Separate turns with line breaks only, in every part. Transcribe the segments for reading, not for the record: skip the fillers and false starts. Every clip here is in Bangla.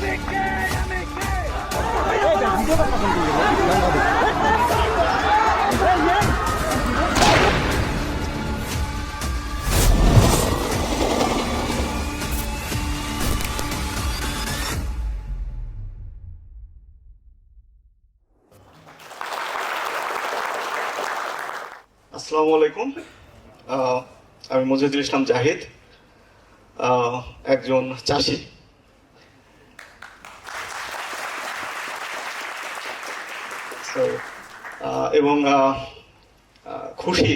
আসসালামু আলাইকুম। আমি মজিদুল ইসলাম জাহিদ, একজন চাষি। এবং খুশি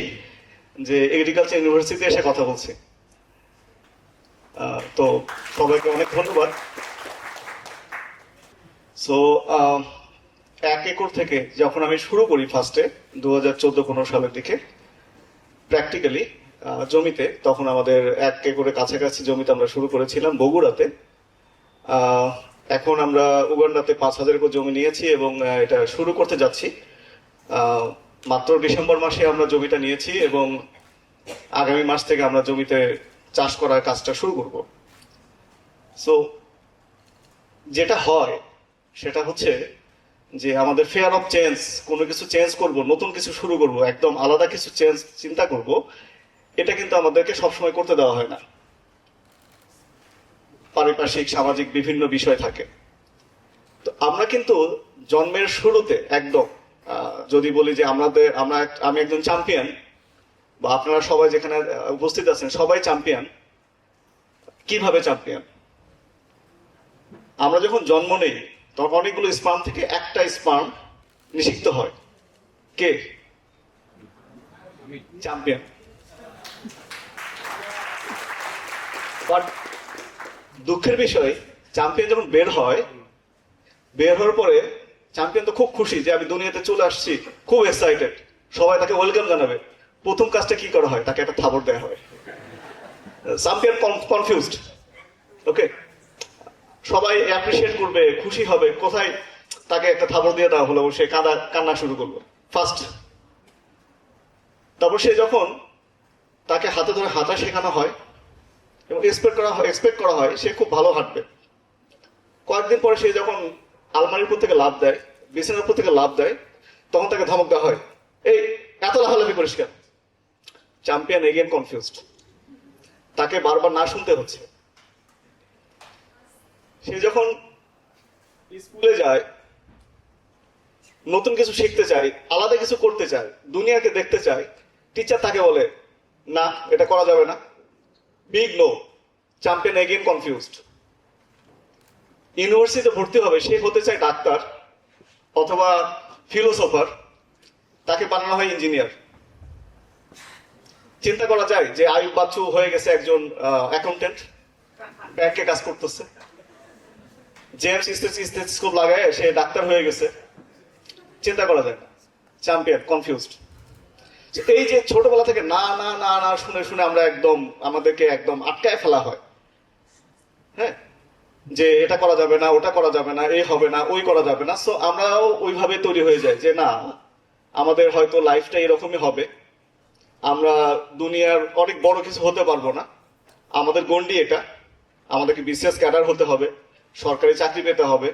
যে এগ্রিকালচার ইউনিভার্সিটিতে এসে কথা বলছি। তো সবাইকে অনেক ধন্যবাদ। সো 1 একর থেকে যখন আমি শুরু করি ফার্স্টে 2014-15 সালের দিকে প্র্যাকটিক্যালি জমিতে, তখন আমাদের 1 একরের কাছাকাছি জমিতে আমরা শুরু করেছিলাম বগুড়াতে। এখন আমরা উগান্ডাতে 5000 একর জমি নিয়েছি এবং এটা শুরু করতে যাচ্ছি। মাত্র ডিসেম্বর মাসে আমরা জমিটা নিয়েছি এবং আগামী মাস থেকে আমরা জমিতে চাষ করার কাজটা শুরু করব। সো যেটা হয় সেটা হচ্ছে যে আমাদের ফেয়ার অফ চেঞ্জ, কোনো কিছু চেঞ্জ করব, নতুন কিছু শুরু করব, একদম আলাদা কিছু চেঞ্জ চিন্তা করব, এটা কিন্তু আমাদেরকে সবসময় করতে দেওয়া হয় না। পারিপার্শ্বিক সামাজিক বিভিন্ন বিষয় থাকে। তো আমরা কিন্তু জন্মের শুরুতে একদম যদি বলি যে আমি একজন চ্যাম্পিয়ন, বা আপনারা সবাই যেখানে উপস্থিত আছেন সবাই চ্যাম্পিয়ন। কিভাবে চ্যাম্পিয়ন? আমরা যখন জন্ম নেই তখন অনেকগুলো স্পার্ম থেকে একটা স্পার্ম নিষিক্ত হয়। কে? চ্যাম্পিয়ন। বাট দুঃখের বিষয়, চ্যাম্পিয়ন যখন বের হওয়ার পরে চ্যাম্পিয়ন তো খুব খুশি যে আমি দুনিয়াতে চলে আসছি, খুব এক্সাইটেড, সবাই তাকে ওয়েলকাম জানাবে। প্রথম কাজটা কি করা হয়? তাকে একটা থাবড় দেওয়া হয়। Champion confused. ওকে, সবাই অ্যাপ্রিসিয়েট করবে, খুশি হবে, কোথায় তাকে একটা থাবড় দিয়ে দেওয়া হলো, সে কান্না শুরু করলো ফার্স্ট। তারপর সে যখন তাকে হাতে ধরে হাঁটা শেখানো হয় এবং এক্সপেক্ট করা হয় সে খুব ভালো হাঁটবে। কয়েকদিন পরে সে যখন আলমারির উপর থেকে লাফ দেয়, বিছানার উপর থেকে লাফ দেয়, তখন তাকে ধমক দেওয়া হয়, এই এত লাফালাফি করিস কেন? চ্যাম্পিয়ন এগেন কনফিউজড, তাকে বারবার না শুনতে হচ্ছে। সে যখন স্কুলে যায়, নতুন কিছু শিখতে চায়, আলাদা কিছু করতে চায়, দুনিয়াকে দেখতে চায়, টিচার তাকে বলে না, এটা করা যাবে না, big no. Champion again confused. ইউনিভার্সিটিতে ভর্তি হবে, সে হতে চায় ডাক্তার অথবা ফিলোসফার, তাকে বানানো হয় ইঞ্জিনিয়ার। চিন্তা করা যায় যে আয়ুব বাচ্চু হয়ে গেছে একজন অ্যাকাউন্টেন্ট, ব্যাংকে কাজ করতেছে। জেমস স্টেথোস্কোপ লাগায় সে ডাক্তার হয়ে গেছে। চিন্তা করা যায় না। Champion confused. এই যে ছোটবেলা থেকে না না না না শুনে শুনে আমরা আমাদেরকে একদম আটকায় ফেলা হয়। হ্যাঁ, যে এটা করা যাবে না, ওটা করা যাবে না, এই হবে না, ওই করা যাবে না। সো আমরাও ওইভাবে তৈরি হয়ে যাই যে না, আমাদের হয়তো লাইফটা এরকমই হবে, আমরা দুনিয়ার অনেক বড় কিছু হতে পারবো না, আমাদের গন্ডি এটা, আমাদেরকে বিসিএস ক্যাডার হতে হবে, সরকারি চাকরি পেতে হবে,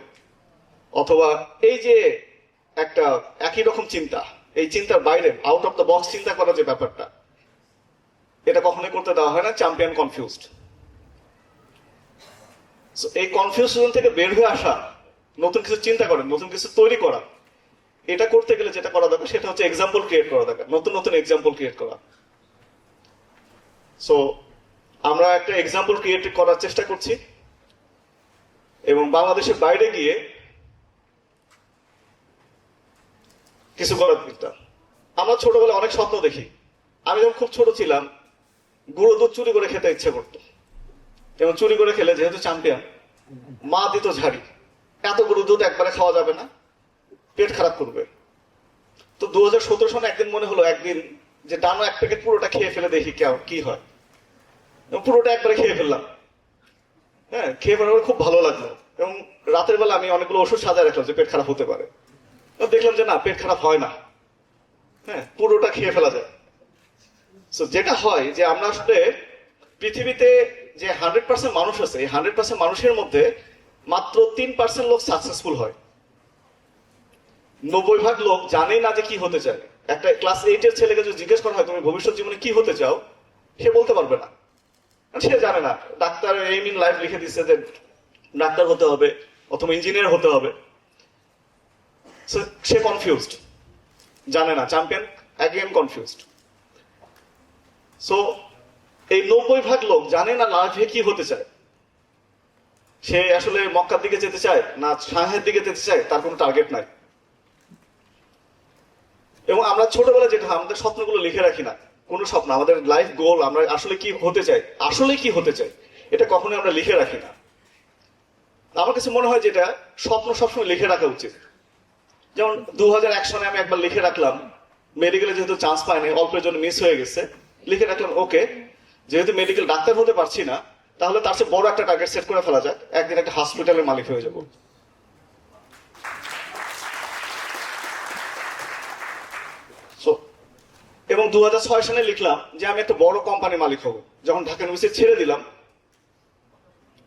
অথবা এই যে একটা একই রকম চিন্তা, এই চিন্তার বাইরে আউট অফ দ্য বক্স চিন্তা করা যে ব্যাপারটা, এটা কখনোই করতে দেওয়া হয় না। Champion confused. এই কনফিউশন থেকে বের হয়ে আসা, নতুন কিছু চিন্তা করা, নতুন কিছু তৈরি করা, এটা করতে গেলে যেটা করা দরকার সেটা হচ্ছে এক্সাম্পল ক্রিয়েট করা দরকার, নতুন নতুন এক্সাম্পল ক্রিয়েট করা। সো আমরা একটা এক্সাম্পল ক্রিয়েট করার চেষ্টা করছি এবং বাংলাদেশের বাইরে গিয়ে কিছু করার চিন্তা। আমরা ছোটবেলায় অনেক স্বপ্ন দেখি। আমি যখন খুব ছোট ছিলাম, গুঁড়ো দুধ চুরি করে খেতে ইচ্ছে করতো এবং চুরি করে খেলে, যেহেতু চ্যাম্পিয়ন, মা দিত ঝাড়ি, এত গুঁড়ো দুধ একবারে খাওয়া যাবে না, পেট খারাপ করবে। তো 2017 সালে একদিন মনে হলো যে টানো 1 প্যাকেট পুরোটা খেয়ে ফেলে দেখি কি হয়। পুরোটা একবারে খেয়ে ফেললাম। হ্যাঁ, খেয়ে ফেলার খুব ভালো লাগলো এবং রাতের বেলা আমি অনেকগুলো ওষুধ সাজায় রাখলাম যে পেট খারাপ হতে পারে। দেখলাম যে না, পেট খারাপ হয় না। হ্যাঁ, পুরোটা খেয়ে ফেলা যায়। যেটা হয় যে আমরা আসলে পৃথিবীতে যে 100% মানুষ আছে, এই 100% মানুষের মধ্যে মাত্র 3% লোক সাকসেসফুল হয়। 90% লোক জানে না যে কি হতে চায়। একটা ক্লাস 8-এর ছেলেকে যদি জিজ্ঞেস করা হয় তুমি ভবিষ্যৎ জীবনে কি হতে চাও, সে বলতে পারবে না, সে জানে না। ডাক্তার এইম ইন লাইফ লিখে দিচ্ছে যে ডাক্তার হতে হবে অথবা ইঞ্জিনিয়ার হতে হবে, সে কনফিউজড, জানে না। Champion again confused. সো এই 90% লোক জানে না লাইফে কি হতে চায়। সে আসলে মক্কার দিকে যেতে চায় না সাংহাইয়ের দিকে যেতে চায়, তার কোনো টার্গেট নাই। এবং আমরা ছোটবেলায় যেটা আমাদের স্বপ্নগুলো লিখে রাখি না, কোন স্বপ্ন, আমাদের লাইফ গোল, আমরা আসলে কি হতে চাই, আসলে কি হতে চাই, এটা কখনোই আমরা লিখে রাখি না। আমার কাছে মনে হয় যেটা স্বপ্ন সবসময় লিখে রাখা উচিত। যেমন 2001 সনে আমি একবার লিখে রাখলাম, মেডিকেলে যেহেতু চান্স পাইনি, অল্পের জন্য মিস হয়ে গেছে, লিখে রাখলাম ওকে, যেহেতু মেডিকেল ডাক্তার হতে পারছি না, তাহলে তার চেয়ে বড় একটা টার্গেট সেট করে ফেলা যাক, একদিন একটা হসপিটালের মালিক হয়ে যাব। এবং 2006 সালে লিখলাম যে আমি একটা বড় কোম্পানির মালিক হব। যখন ঢাকা ইউনিভার্সিটি ছেড়ে দিলাম,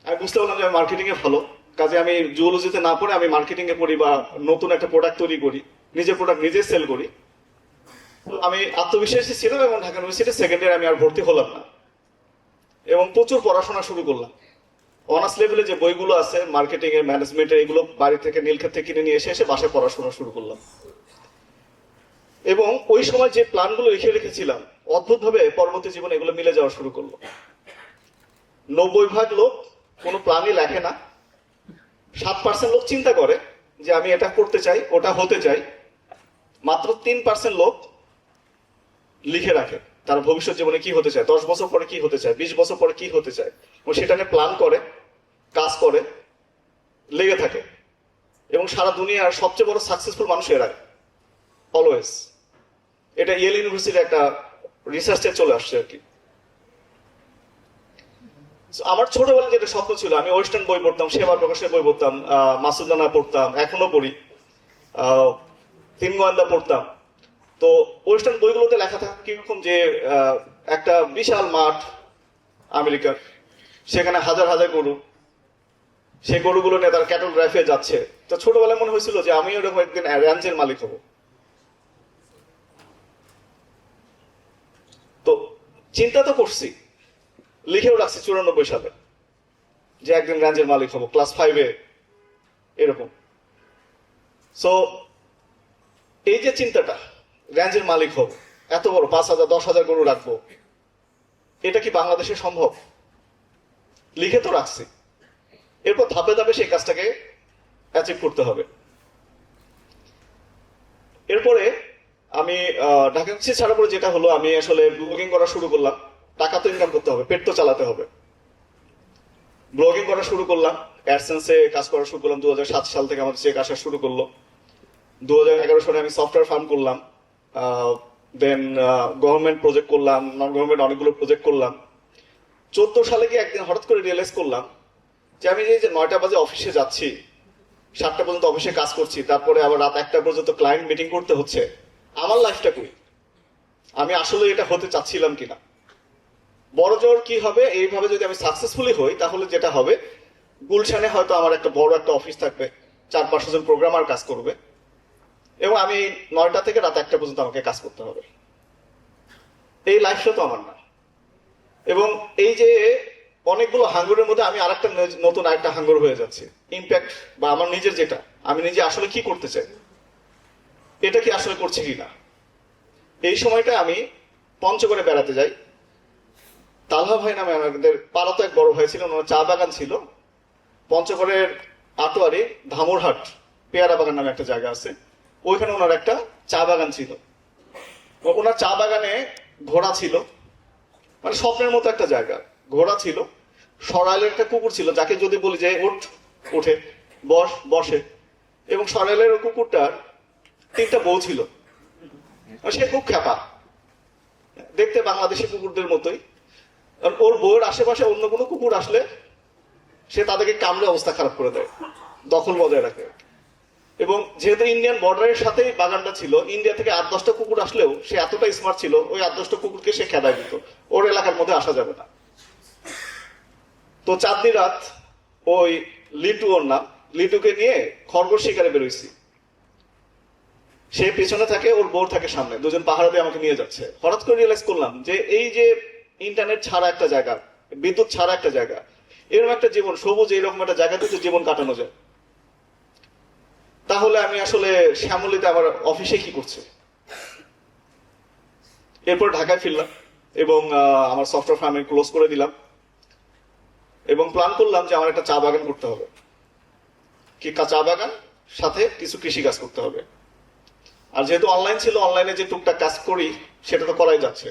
আমি বুঝতে পারলাম যে আমি মার্কেটিং এ ভালো, কাজে আমি জুওলজিতে না পড়ে আমি মার্কেটিং এ পড়ি বা নতুন একটা প্রোডাক্ট তৈরি করি, নিজের প্রোডাক্ট নিজে সেল করি। আমি আত্মবিশ্বাসী ছিলাম এবং ঢাকা ইউনিভার্সিটি সেকেন্ড ইয়ার আমি আর ভর্তি হলাম না এবং প্রচুর পড়াশোনা শুরু করলাম। অনার্স লেভেলে যে বইগুলো আছে মার্কেটিং এর, ম্যানেজমেন্টের, এগুলো বাড়ি থেকে নীলক্ষেত থেকে কিনে নিয়ে এসে বাসায় পড়াশোনা শুরু করলাম। এবং ওই সময় যে প্ল্যানগুলো লিখে রেখেছিলাম, অদ্ভুতভাবে পরবর্তী জীবনে এগুলো মিলে যাওয়া শুরু করলো। 90% লোক কোনো প্ল্যানই লেখে না। 7% লোক চিন্তা করে যে আমি এটা করতে চাই, ওটা হতে চাই। মাত্র 3% লোক লিখে রাখে তার ভবিষ্যৎ জীবনে কি হতে চায়, 10 বছর পরে কি হতে চায়, 20 বছর পরে কি হতে চায়, এবং সেটা নিয়ে প্ল্যান করে, কাজ করে, লেগে থাকে। এবং সারা দুনিয়ার সবচেয়ে বড় সাকসেসফুল মানুষ এরা অলওয়েজ। এটা ইয়েল ইউনিভার্সিটির একটা রিসার্চে চলে আসছে আর কি। আমার ছোটবেলায় যেটা স্বপ্ন ছিল, আমি ওয়েস্টার্ন বই পড়তাম, সেবা প্রকাশের বই পড়তাম, মাসুদ রানা পড়তাম, এখনো পড়ি, তিন গোয়েন্দা পড়তাম। তো ওয়েস্টার্ন বইগুলোতে লেখা থাকে কিরকম যে একটা বিশাল মাঠ আমেরিকার, সেখানে হাজার হাজার গরু, সেই গরুগুলো নিয়ে তার ক্যাটল ড্রাইভে যাচ্ছে। তো ছোটবেলায় মনে হয়েছিল যে আমি ওরকম একদিন র্যাঞ্চের মালিক হব। তো চিন্তা তো করছি, লিখেও রাখছি 94 সালে যে একদিন র্যাঞ্চের মালিক হব, ক্লাস 5-এ এরকম। সো এই যে চিন্তাটা, র্যাঞ্চের মালিক হব, এত বড় 5,000 10,000 গরু রাখবো, এটা কি বাংলাদেশে সম্ভব? লিখে তো রাখছি। এরপর ধাপে ধাপে সেই কাজটাকে অ্যাচিভ করতে হবে। এরপরে আমি ঢাকা ইউনিভার্সিটি ছাড়ার পরে যেটা হলো, আমি আসলে ব্লগিং করা শুরু করলাম। টাকা তো ইনকাম করতে হবে, পেট তো চালাতে হবে। ব্লগিং করা শুরু করলাম, অ্যাডসেন্সে কাজ করা শুরু করলাম। 2007 সাল থেকে আমাদের চেক আসা শুরু করলো। 2011 সালে আমি সফটওয়্যার ফার্ম করলাম, দেন গভর্নমেন্ট প্রজেক্ট করলাম, নন গভর্নমেন্ট অনেকগুলো প্রজেক্ট করলাম। 14 সালে গিয়ে একদিন হঠাৎ করে রিয়েলাইজ করলাম যে আমি যে 9টা বাজে অফিসে যাচ্ছি, 7টা পর্যন্ত অফিসে কাজ করছি, তারপরে আবার রাত 1টা পর্যন্ত ক্লায়েন্ট মিটিং করতে হচ্ছে, আমার লাইফটা কই? আমি আসলে এটা হতে চাচ্ছিলাম কিনা? বড় জোর কি হবে, এইভাবে যদি আমি সাকসেসফুলি হই, তাহলে যেটা হবে, গুলশানে হয়তো আমার একটা বড় একটা অফিস থাকবে, 4-5 জন প্রোগ্রামার কাজ করবে, এবং আমি 9টা থেকে রাত 1টা পর্যন্ত আমাকে কাজ করতে হবে। এই লাইফটা তো আমার না। এবং এই যে অনেকগুলো হাঙ্গরের মধ্যে আমি আরেকটা নতুন আরেকটা হাঙ্গর হয়ে যাচ্ছে, ইম্প্যাক্ট, বা আমার নিজের যেটা, আমি নিজে আসলে কি করতে চাই, এটা কি আসলে করছি কিনা। এই সময়টা আমি পঞ্চগড়ে বেড়াতে যাই। তালহা ভাই নামে আমাদের পাড়াতে এক বড় ভাই ছিল, ওনার চা বাগান ছিল পঞ্চগড়ের আটোয়ারি ধামুরহাট পেয়ারা বাগান নামে একটা জায়গা আছে, ওইখানে ওনার একটা চা বাগান ছিল। ওনার চা বাগানে ঘোড়া ছিল, মানে স্বপ্নের মতো একটা জায়গা। ঘোড়া ছিল, সরাইলের একটা কুকুর ছিল, যাকে যদি বলি যে ওঠ, ওঠে, বস, বসে। এবং সরাইলের কুকুরটার 3টা বউ ছিল। সে খুব খ্যাপা, দেখতে বাংলাদেশি কুকুরদের মতোই। ওর বউয়ের আশেপাশে অন্য কোনো কুকুর আসলে সে তাদেরকে কামড়ে অবস্থা খারাপ করে দেয়, দখল বজায় রাখে। এবং যেহেতু ইন্ডিয়ান বর্ডারের সাথেই বাগানটা ছিল, ইন্ডিয়া থেকে 8-10টা কুকুর আসলেও সে এতটা স্মার্ট ছিল, ওই 8-10টা কুকুরকে সে খেদায় দিত, ওর এলাকার মধ্যে আসা যাবে না। তো 4 দিন রাত ওই লিটু ওর নাম, লিটুকে নিয়ে খরগোশ শিকারে বেরোইছি। সে পেছনে থাকে, ওর বউ থাকে সামনে, দুজন পাহাড়ে দিয়ে আমাকে নিয়ে যাচ্ছে। হঠাৎ করে রিয়েলাইজ করলাম যে এই যে ইন্টারনেট ছাড়া একটা জায়গা, বিদ্যুৎ ছাড়া একটা জায়গা, এরকম একটা জীবন, সবুজ এইরকম একটা জায়গাতে যে জীবন কাটানো যায়, তাহলে আমি আসলে শ্যামলীতে আমার অফিসে কি করছি। এরপর ঢাকায় ফিরলাম এবং আমার সফটওয়্যার ফার্ম ক্লোজ করে দিলাম এবং প্ল্যান করলাম যে আমার একটা চা বাগান করতে হবে। কি চা বাগান, সাথে কিছু কৃষি কাজ করতে হবে। আর যেহেতু অনলাইন ছিল, অনলাইনে যে টুকটাক কাজ করি সেটা তো করাই যাচ্ছে।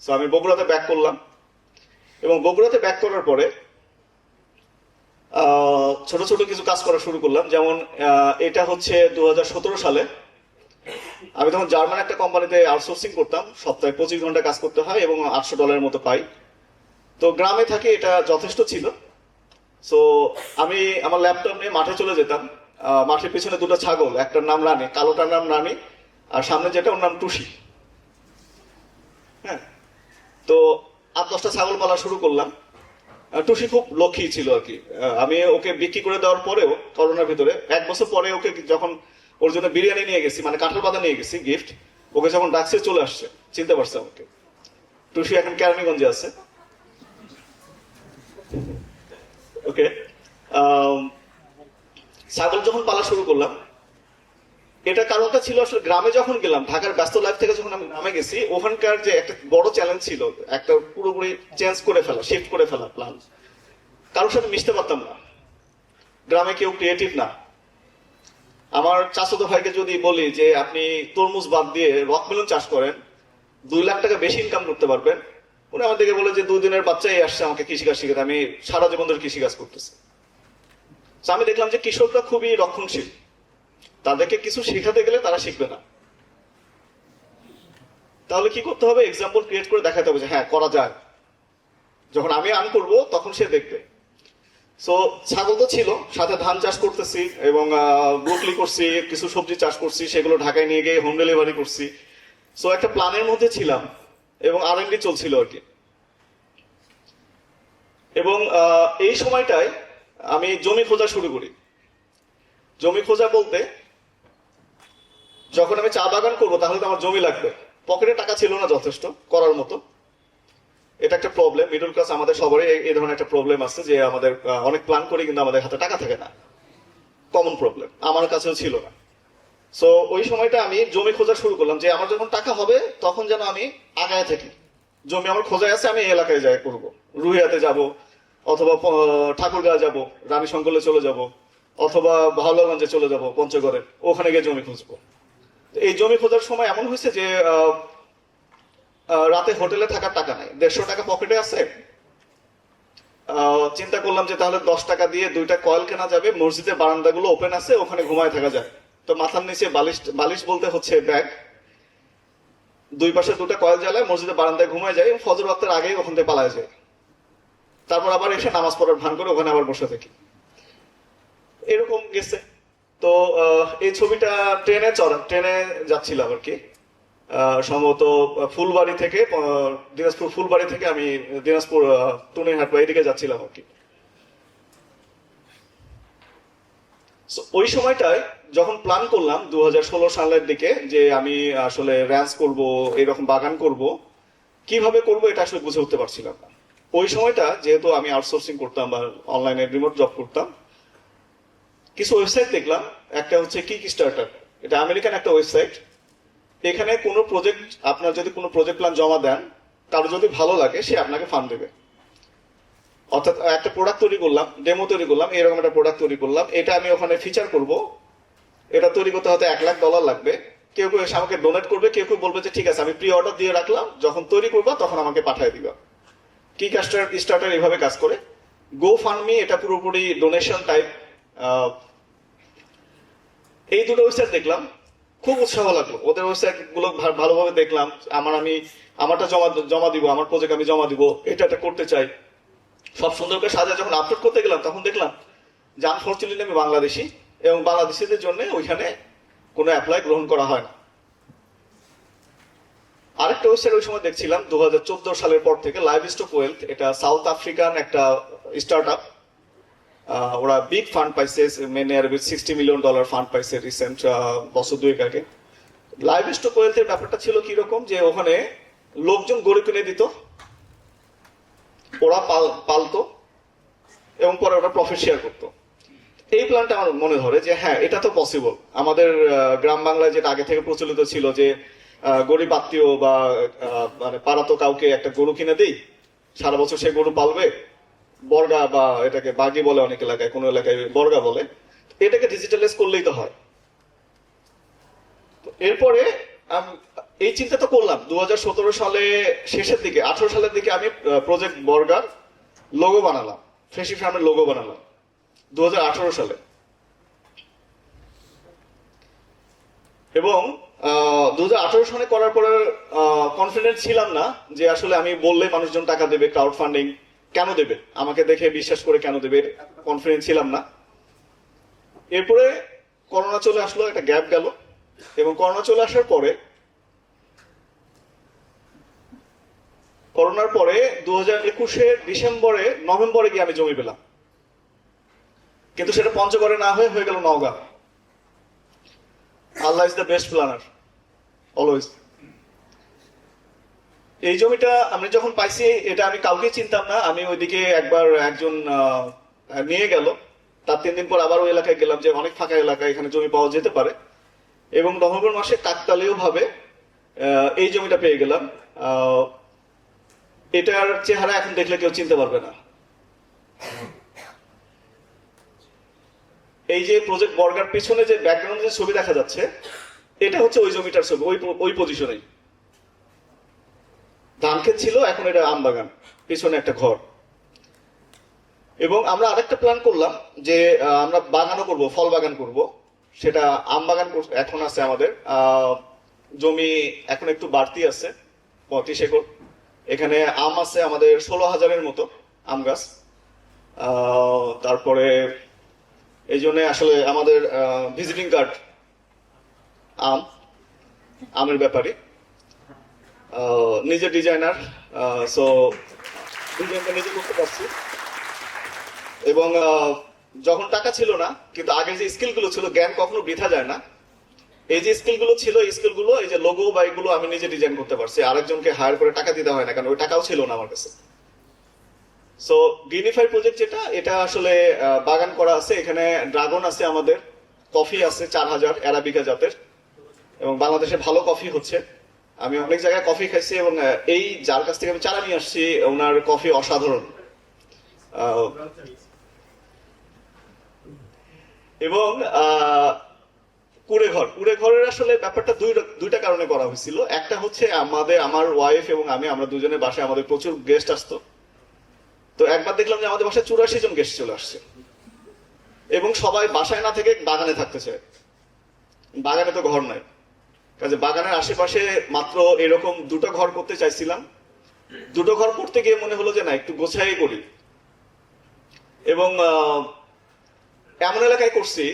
তো আমি বগুড়াতে ব্যাক করলাম এবং বগুড়াতে ব্যাক করার পরে ছোট ছোট কিছু কাজ করা শুরু করলাম। যেমন এটা হচ্ছে 2017 সালে। আমি তখন জার্মান একটা কোম্পানিতে আউটসোর্সিং করতাম, সপ্তাহে 25 ঘন্টা কাজ করতে হয় এবং $800 মতো পাই। তো গ্রামে থাকি, এটা যথেষ্ট ছিল। সো আমি আমার ল্যাপটপ নিয়ে মাঠে চলে যেতাম। মাঠের পিছনে দুটো ছাগল, একটার নাম রানী, কালোটার নাম রানী, আর সামনে যেটা ওর নাম টুসি। হ্যাঁ, তো 8-10টা ছাগল পালা শুরু করলাম। টুসি খুব লক্ষ্মী ছিল আর কি। আমি ওকে বিক্রি করে দেওয়ার পরেও, করোনার ভিতরে 1 বছর পরে ওকে যখন ওর জন্য বিরিয়ানি নিয়ে গেছি, মানে কাঁঠাল পাতা নিয়ে গেছি গিফট, ওকে যখন ডাকছে চলে আসছে, চিনতে পারছে আমাকে। টুসি এখন কেরানীগঞ্জে আছে। ওকে, ছাগল যখন পালা শুরু করলাম, এটা কারণটা ছিল আসলে গ্রামে যখন গেলাম, ঢাকার ব্যস্ত লাইফ থেকে যখন আমি গ্রামে গেছি, ওখানকার যে একটা বড় চ্যালেঞ্জ ছিল, একটা পুরোপুরি চেঞ্জ করে ফেলা, শিফট করে ফেলা প্ল্যান। কারোর সাথে মিশতে পারতাম না, গ্রামে কেউ ক্রিয়েটিভ না। আমার চাচাতো ভাইকে যদি বলি যে আপনি তরমুজ বাদ দিয়ে রকমেলন চাষ করেন, 2 লাখ টাকা বেশি ইনকাম করতে পারবেন, উনি আমাদেরকে বলে যে 2 দিনের বাচ্চাই আসছে আমাকে কৃষিকাজ শিখাতে, আমি সারা জীবন ধরে কৃষিকাজ করতেছি। আমি দেখলাম যে কৃষকরা খুবই রক্ষণশীল, তাদেরকে কিছু শেখাতে গেলে তারা শিখবে না। তাহলে কি করতে হবে? এক্সাম্পল ক্রিয়েট করে দেখাতে হবে যে হ্যাঁ করা যায়। যখন আমি আর্ন করবো তখন সে দেখবে। সো ছাগল তো ছিল, সাথে ধান চাষ করতেছি এবং ব্রোকলি করছি, কিছু সবজি চাষ করছি, সেগুলো ঢাকায় নিয়ে গিয়ে হোম ডেলিভারি করছি। সো একটা প্ল্যানের মধ্যে ছিলাম এবং R&D চলছিল আর কি। এবং এই সময়টায় আমি জমি খোঁজা শুরু করি। জমি খোঁজা বলতে, যখন আমি চা বাগান করবো তাহলে তো আমার জমি লাগবে, পকেটে টাকা ছিল না যথেষ্ট করার মতো। এটা একটা প্রবলেম, মিডল ক্লাস আমাদের সবারই এই ধরনের একটা প্রবলেম আছে যে আমাদের অনেক প্ল্যান করি কিন্তু আমাদের হাতে টাকা থাকে না। কমন প্রবলেম, আমার কাছেও ছিল না। সো ওই সময়টা আমি জমি খোঁজা শুরু করলাম যে আমার যখন টাকা হবে তখন যেন আমি আগায় থাকি। জমি আমার খোঁজায় আছে, আমি এই এলাকায় যাই করবো, রুহিয়াতে যাব, অথবা ঠাকুরগাঁ যাব, রানী শঙ্কলে চলে যাব, অথবা ভাওলাগঞ্জে চলে যাব পঞ্চগড়ে, ওখানে গিয়ে জমি খুঁজবো। এই জমি খোঁজার সময় এমন হয়েছে যে রাতে হোটেলে থাকার টাকা নাই, 150 টাকা পকেটে আছে। চিন্তা করলাম যে তাহলে 10 টাকা দিয়ে 2টা কয়েল কেনা যাবে, মসজিদের বারান্দাগুলো ওপেন আছে, ওখানে ঘুমায় থাকা যায়। তো মাথার নিচে বালিশ, বালিশ বলতে হচ্ছে ব্যাগ, 2 পাশে 2টা কয়েল জ্বালায়, মসজিদের বারান্দায় ঘুমায় যায়, ফজর ওয়াক্তের আগেই ওখান থেকে পালায় যায়। তারপর আবার এসে নামাজ পড়ার ভান করে ওখানে আবার বসে থাকি। এরকম গেছে। তো এই ছবিটা ট্রেনে যাচ্ছিলাম আর কি। সম্ভবত ফুলবাড়ি থেকে, দিনাজপুর ফুলবাড়ি থেকে আমি দিনাজপুর টুনিরহাট বা এদিকে যাচ্ছিলাম আর কি। ওই সময়টায় যখন প্ল্যান করলাম 2016 সালের দিকে যে আমি আসলে র্যান্স করব, এরকম বাগান করব, কিভাবে করব এটা আসলে বুঝে উঠতে পারছিলাম না। ওই সময়টা যেহেতু আমি আউটসোর্সিং করতাম বা অনলাইনে রিমোট জব করতাম, কিছু ওয়েবসাইট দেখলাম। একটা হচ্ছে কিক স্টার্টার, এটা আমেরিকান একটা ওয়েবসাইট। এখানে কোনো প্রজেক্ট, আপনার যদি কোনো প্রজেক্ট প্ল্যান জমা দেন, কারো যদি ভালো লাগে সে আপনাকে ফান্ড দেবে। অর্থাৎ একটা প্রোডাক্ট তৈরি করলাম, ডেমো তৈরি করলাম, এরকম একটা প্রোডাক্ট তৈরি করলাম, এটা আমি ওখানে ফিচার করব, এটা তৈরি করতে হয়তো $1 লাখ লাগবে। কেউ কেউ এসে আমাকে ডোনেট করবে, কেউ কেউ বলবে যে ঠিক আছে আমি প্রি অর্ডার দিয়ে রাখলাম, যখন তৈরি করবা তখন আমাকে পাঠিয়ে দিবা। কিক স্টার্টার এইভাবে কাজ করে। গো ফান্ড মি, এটা পুরোপুরি ডোনেশন টাইপ। এই দুটো ওয়েবসাইট দেখলাম, খুব উৎসাহ লাগলো। ওদের ওয়েবসাইট গুলো ভালোভাবে দেখলাম, আমারটা জমা দিব, আমার প্রজেক্ট আমি জমা দিব, এটা করতে চাই। সব সুন্দর করে সাজা যখন আপলোড করতে গেলাম তখন দেখলাম যে আনফরচুনেটলি আমি বাংলাদেশি এবং বাংলাদেশিদের জন্য ওইখানে কোনো অ্যাপ্লাই গ্রহণ করা হয় না। আরেকটা ওয়েবসাইট ওই সময় দেখছিলাম 2014 সালের পর থেকে, লাইভ স্টক ওয়েলথ, এটা সাউথ আফ্রিকান একটা স্টার্ট আপ। ওরা বিগ ফান্ড পাইছে, মেনে অ্যারাবিক $60 মিলিয়ন ফান্ড পাইছে রিসেন্ট বছর দুয়েক আগে। লাইভ স্টক ওয়েলথের ব্যাপারটা ছিল কিরকম, যে ওখানে লোকজন গরু কিনে দিত, ওরা পালতো এবং পরে ওরা প্রফিট শেয়ার করতো। এই প্ল্যানটা আমার মনে ধরে যে হ্যাঁ, এটা তো পসিবল। আমাদের গ্রাম বাংলায় যেটা আগে থেকে প্রচলিত ছিল যে গরিব আত্মীয় বা মানে পাড়াতো কাউকে একটা গরু কিনে দিই, সারা বছর সে গরু পালবে, বর্গা বা এটাকে বাগি বলে অনেক এলাকায়, কোনো এলাকায় বর্গা বলে, এটাকে ডিজিটালাইজ করলেই তো হয়। এরপরে এই চিন্তা তো করলাম 2017 সালে শেষের দিকে, 18 সালের দিকে আমি প্রজেক্ট বর্গার লোগো বানালাম, ফ্রেশি ফার্মের লোগো বানালাম 2018 সালে। এবং 2018 সালে করার পরে কনফিডেন্ট ছিলাম না যে আসলে আমি বললে মানুষজন টাকা দেবে, ক্রাউড ফান্ডিং কেন দেবে, আমাকে দেখে বিশ্বাস করে কেন দেবে, কনফিডেন্ট ছিলাম না। এরপরে করোনা চলে আসলো, একটা গ্যাপ গেল, এবং করোনা চলে আসার পরে, করোনার পরে 2021 ডিসেম্বরে নভেম্বরে গিয়ে আমি জমি পেলাম, কিন্তু সেটা পঞ্চগড়ে না হয়ে গেল Naogaon. Allah is the best planner always. এই জমিটা আমি যখন পাইছি, এটা আমি কাউকে চিনতাম না। আমি ওইদিকে একবার একজন নিয়ে গেল, তার 3 দিন পর আবার ওই এলাকায় গেলাম যে অনেক ফাঁকা এলাকা, এখানে জমি পাওয়া যেতে পারে, এবং নভেম্বর মাসে কাকতালীয় ভাবে এই জমিটা পেয়ে গেলাম। এটার চেহারা এখন দেখলে কেউ চিনতে পারবে না। এই যে প্রজেক্ট বর্গার পিছনে যে ব্যাকগ্রাউন্ডে যে ছবি দেখা যাচ্ছে, এটা হচ্ছে ওই জমিটার ছবি, ওই পজিশনেই ধান ক্ষেত ছিল, এখন এটা আম বাগান, পিছনে একটা ঘর। এবং আমরা আরেকটা প্ল্যান করলাম যে আমরা বাগানও করব, ফল বাগান করব, সেটা আম বাগান এখন আছে আমাদের। জমি এখন একটু বাড়তি আছে, 35 একর। এখানে আম আছে আমাদের 16,000-এর মতো আম গাছ। তারপরে এই জন্য আসলে আমাদের ভিজিটিং কার্ড আমের ব্যাপারে, নিজে ডিজাইনার, সো ডিজাইনটা নিজে করতে পারছি। এবং যখন টাকা ছিল না, কিন্তু আগে যে স্কিলগুলো ছিল, জ্ঞান কখনো বৃথা যায় না, এই যে স্কিলগুলো ছিল, এই স্কিলগুলো, এই যে লোগো বা এগুলো আমি নিজে ডিজাইন করতে পারছি, আরেকজনকে হায়ার করে টাকা দিতে হয় না, কারণ ওই টাকাও ছিল না আমার কাছে। সো গ্রিনিফাই প্রজেক্ট যেটা, এটা আসলে বাগান করা আছে, এখানে ড্রাগন আছে আমাদের, কফি আছে 4000 অ্যারাবিকা জাতের, এবং বাংলাদেশে ভালো কফি হচ্ছে। আমি অনেক জায়গায় কফি খাইছি, এবং এই যার কাছ থেকে আমি চারা নিয়ে আসছি, ওনার কফি অসাধারণ। এবং কুড়ে ঘরের আসলে ব্যাপারটা দুইটা কারণে করা হয়েছিল। একটা হচ্ছে আমার ওয়াইফ এবং আমরা দুজনের বাসায় আমাদের প্রচুর গেস্ট আসতো। তো একবার দেখলাম যে আমাদের বাসায় 84 জন গেস্ট চলে আসছে, এবং সবাই বাসায় না থেকে বাগানে থাকতে চায়। বাগানে তো ঘর নাই, কাজে বাগানের আশেপাশে মাত্র এরকম 2টা ঘর করতে চাইছিলাম। 2টো ঘর করতে গিয়ে মনে হলো যে না, একটু গোছাই করি। এবং এমন এলাকায় করছি